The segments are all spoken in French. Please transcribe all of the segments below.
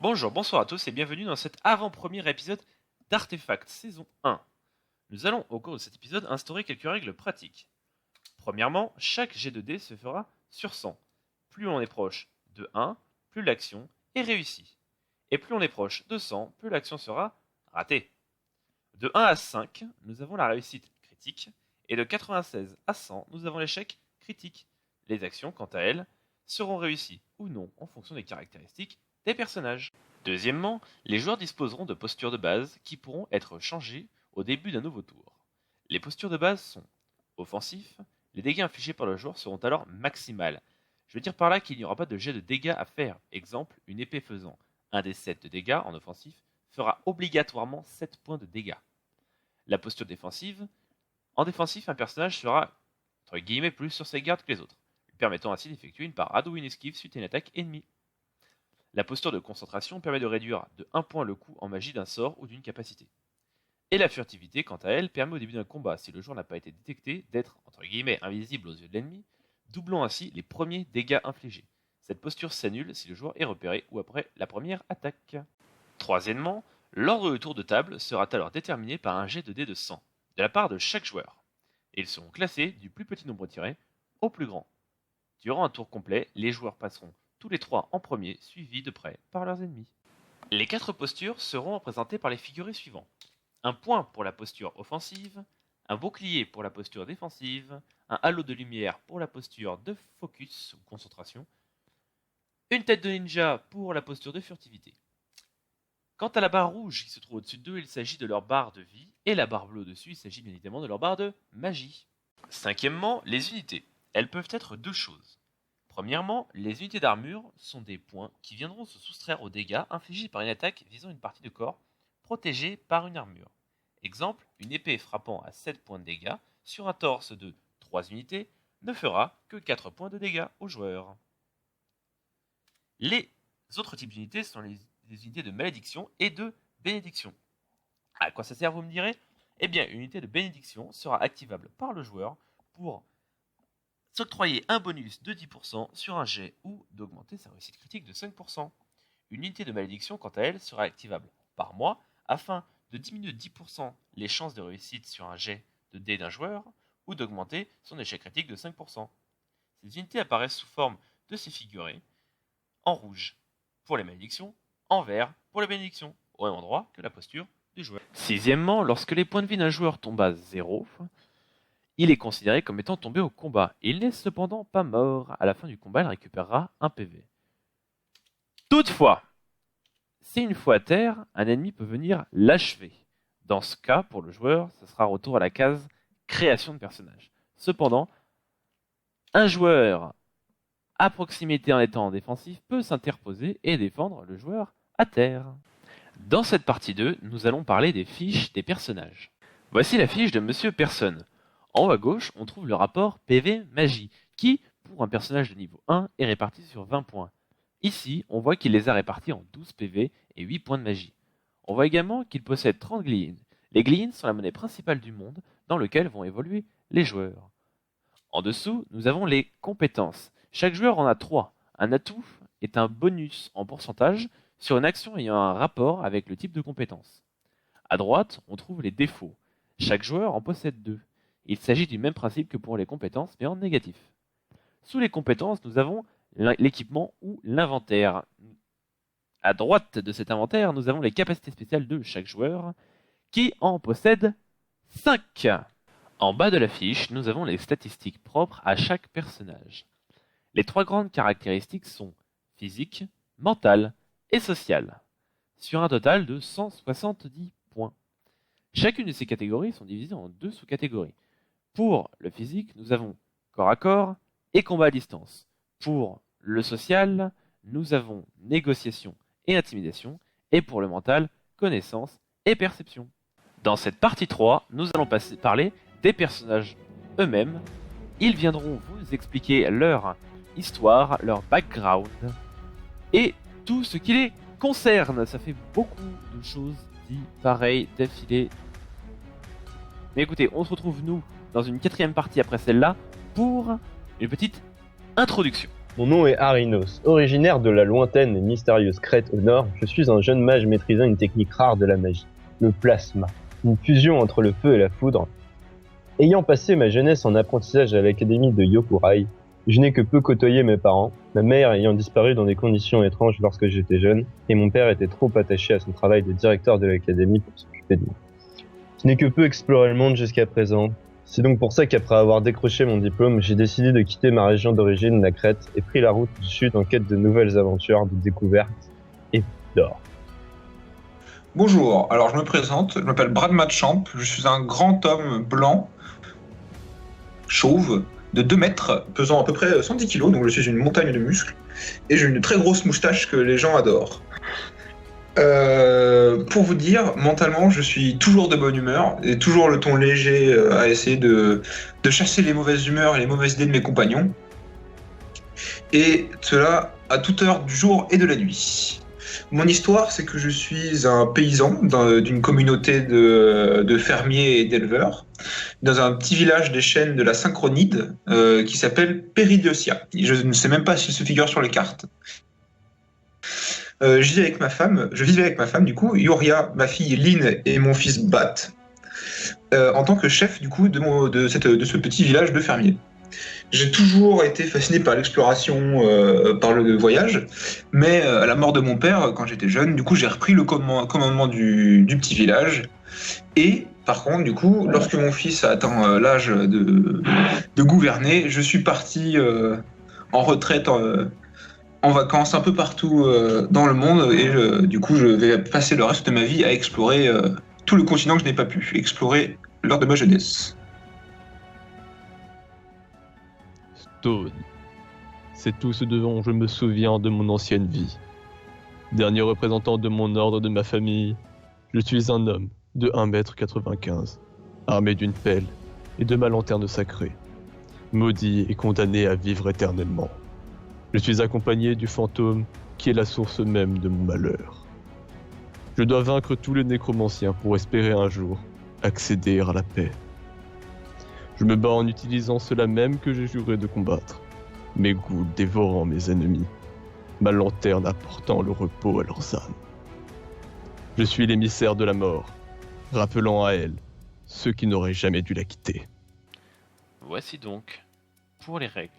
Bonjour, bonsoir à tous et bienvenue dans cet avant-premier épisode d'Artefact saison 1. Nous allons au cours de cet épisode instaurer quelques règles pratiques. Premièrement, chaque jet de dés se fera sur 100. Plus on est proche de 1, plus l'action est réussie. Et plus on est proche de 100, plus l'action sera ratée. De 1 à 5, nous avons la réussite critique, et de 96 à 100, nous avons l'échec critique. Les actions, quant à elles, seront réussies ou non en fonction des caractéristiques des personnages. Deuxièmement, les joueurs disposeront de postures de base qui pourront être changées au début d'un nouveau tour. Les postures de base sont offensifs, les dégâts infligés par le joueur seront alors maximales. Je veux dire par là qu'il n'y aura pas de jet de dégâts à faire. Exemple, une épée faisant 1 des 7 de dégâts en offensif fera obligatoirement 7 points de dégâts. La posture défensive, en défensif, un personnage sera entre guillemets plus sur ses gardes que les autres, lui permettant ainsi d'effectuer une parade ou une esquive suite à une attaque ennemie. La posture de concentration permet de réduire de 1 point le coût en magie d'un sort ou d'une capacité. Et la furtivité, quant à elle, permet au début d'un combat, si le joueur n'a pas été détecté, d'être entre guillemets invisible aux yeux de l'ennemi, doublant ainsi les premiers dégâts infligés. Cette posture s'annule si le joueur est repéré ou après la première attaque. Troisièmement, l'ordre du tour de table sera alors déterminé par un jet de dés de 100, de la part de chaque joueur. Et ils seront classés du plus petit nombre tiré au plus grand. Durant un tour complet, les joueurs passeront tous les 3 en premier, suivis de près par leurs ennemis. Les 4 postures seront représentées par les figurés suivants. Un point pour la posture offensive, un bouclier pour la posture défensive, un halo de lumière pour la posture de focus ou concentration, une tête de ninja pour la posture de furtivité. Quant à la barre rouge qui se trouve au-dessus d'eux, il s'agit de leur barre de vie, et la barre bleue au-dessus, il s'agit bien évidemment de leur barre de magie. Cinquièmement, les unités. Elles peuvent être deux choses. Premièrement, les unités d'armure sont des points qui viendront se soustraire aux dégâts infligés par une attaque visant une partie de corps protégée par une armure. Exemple, une épée frappant à 7 points de dégâts sur un torse de 3 unités ne fera que 4 points de dégâts au joueur. Les autres types d'unités sont les unités de malédiction et de bénédiction. À quoi ça sert, vous me direz ? Eh bien, une unité de bénédiction sera activable par le joueur pour s'octroyer un bonus de 10% sur un jet ou d'augmenter sa réussite critique de 5%. Une unité de malédiction, quant à elle, sera activable par mois afin de diminuer de 10% les chances de réussite sur un jet de dés d'un joueur ou d'augmenter son échec critique de 5%. Ces unités apparaissent sous forme de ces figurés en rouge pour les malédictions, en vert pour les bénédictions, au même endroit que la posture du joueur. Sixièmement, lorsque les points de vie d'un joueur tombent à 0, il est considéré comme étant tombé au combat. Il n'est cependant pas mort. À la fin du combat, il récupérera un PV. Toutefois, si une fois à terre, un ennemi peut venir l'achever. Dans ce cas, pour le joueur, ce sera retour à la case création de personnage. Cependant, un joueur à proximité en étant défensif peut s'interposer et défendre le joueur à terre. Dans cette partie 2, nous allons parler des fiches des personnages. Voici la fiche de Monsieur Personne. En haut à gauche, on trouve le rapport PV Magie, qui, pour un personnage de niveau 1, est réparti sur 20 points. Ici, on voit qu'il les a répartis en 12 PV et 8 points de magie. On voit également qu'il possède 30 gleans. Les gleans sont la monnaie principale du monde, dans lequel vont évoluer les joueurs. En dessous, nous avons les compétences. Chaque joueur en a 3. Un atout est un bonus en pourcentage sur une action ayant un rapport avec le type de compétence. À droite, on trouve les défauts. Chaque joueur en possède 2. Il s'agit du même principe que pour les compétences, mais en négatif. Sous les compétences, nous avons l'équipement ou l'inventaire. À droite de cet inventaire, nous avons les capacités spéciales de chaque joueur, qui en possède 5. En bas de la fiche, nous avons les statistiques propres à chaque personnage. Les 3 grandes caractéristiques sont physique, mentale et sociale, sur un total de 170 points. Chacune de ces catégories sont divisées en 2 sous-catégories. Pour le physique, nous avons corps à corps et combat à distance. Pour le social, nous avons négociation et intimidation. Et pour le mental, connaissance et perception. Dans cette partie 3, nous allons parler des personnages eux-mêmes. Ils viendront vous expliquer leur histoire, leur background et tout ce qui les concerne. Ça fait beaucoup de choses dit pareil d'affilée. Mais écoutez, on se retrouve nous dans une 4e partie après celle-là pour une petite introduction. Mon nom est Arinos. Originaire de la lointaine et mystérieuse Crète au nord, je suis un jeune mage maîtrisant une technique rare de la magie, le plasma, une fusion entre le feu et la foudre. Ayant passé ma jeunesse en apprentissage à l'académie de Yokurai, je n'ai que peu côtoyé mes parents, ma mère ayant disparu dans des conditions étranges lorsque j'étais jeune, et mon père était trop attaché à son travail de directeur de l'académie pour s'occuper de moi. Je n'ai que peu exploré le monde jusqu'à présent. C'est donc pour ça qu'après avoir décroché mon diplôme, j'ai décidé de quitter ma région d'origine, la Crète, et pris la route du sud en quête de nouvelles aventures, de découvertes et d'or. Bonjour, alors je me présente, je m'appelle Brad Matchamp, je suis un grand homme blanc, chauve, de 2 mètres, pesant à peu près 110 kilos, donc je suis une montagne de muscles, et j'ai une très grosse moustache que les gens adorent. Pour vous dire, mentalement, je suis toujours de bonne humeur, et toujours le ton léger à essayer de chasser les mauvaises humeurs et les mauvaises idées de mes compagnons, et cela à toute heure du jour et de la nuit. Mon histoire, c'est que je suis un paysan d'une communauté de fermiers et d'éleveurs, dans un petit village des chênes de la Synchronide qui s'appelle Péridiotia. Je ne sais même pas s'il se figure sur les cartes. Je vivais avec ma femme, du coup, Yoria, ma fille Lynn et mon fils Bat, en tant que chef du coup de ce petit village de fermiers. J'ai toujours été fasciné par l'exploration, par le voyage, mais à la mort de mon père, quand j'étais jeune, du coup, j'ai repris le commandement du petit village. Et par contre, du coup, lorsque mon fils a atteint l'âge de gouverner, je suis parti en retraite, en vacances un peu partout dans le monde, et du coup, je vais passer le reste de ma vie à explorer tout le continent que je n'ai pas pu explorer lors de ma jeunesse. Stone. C'est tout ce dont je me souviens de mon ancienne vie. Dernier représentant de mon ordre de ma famille, je suis un homme de 1,95 m, armé d'une pelle et de ma lanterne sacrée, maudit et condamné à vivre éternellement. Je suis accompagné du fantôme qui est la source même de mon malheur. Je dois vaincre tous les nécromanciens pour espérer un jour accéder à la paix. Je me bats en utilisant cela même que j'ai juré de combattre, mes gouttes dévorant mes ennemis, ma lanterne apportant le repos à leurs âmes. Je suis l'émissaire de la mort, rappelant à elle ceux qui n'auraient jamais dû la quitter. Voici donc pour les règles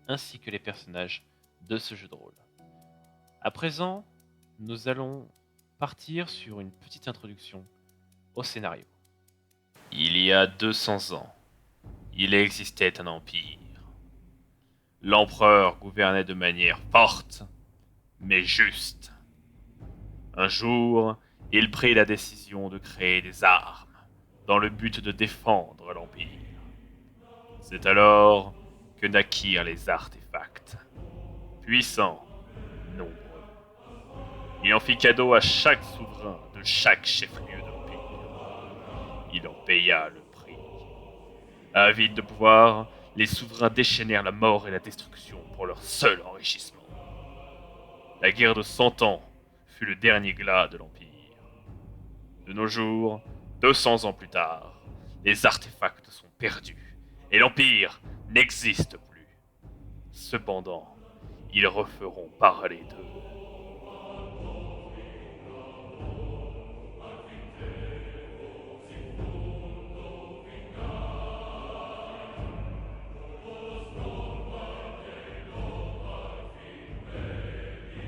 ainsi que les personnages de ce jeu de rôle. À présent, nous allons partir sur une petite introduction au scénario. Il y a 200 ans, il existait un empire. L'empereur gouvernait de manière forte, mais juste. Un jour, il prit la décision de créer des armes, dans le but de défendre l'Empire. C'est alors que naquirent les artefacts. Puissants, nombreux. Il en fit cadeau à chaque souverain de chaque chef-lieu de l'Empire. Il en paya le prix. Avides de pouvoir, les souverains déchaînèrent la mort et la destruction pour leur seul enrichissement. La guerre de 100 ans fut le dernier glas de l'Empire. De nos jours, 200 ans plus tard, les artefacts sont perdus et l'Empire n'existe plus. Cependant, ils referont parler d'eux.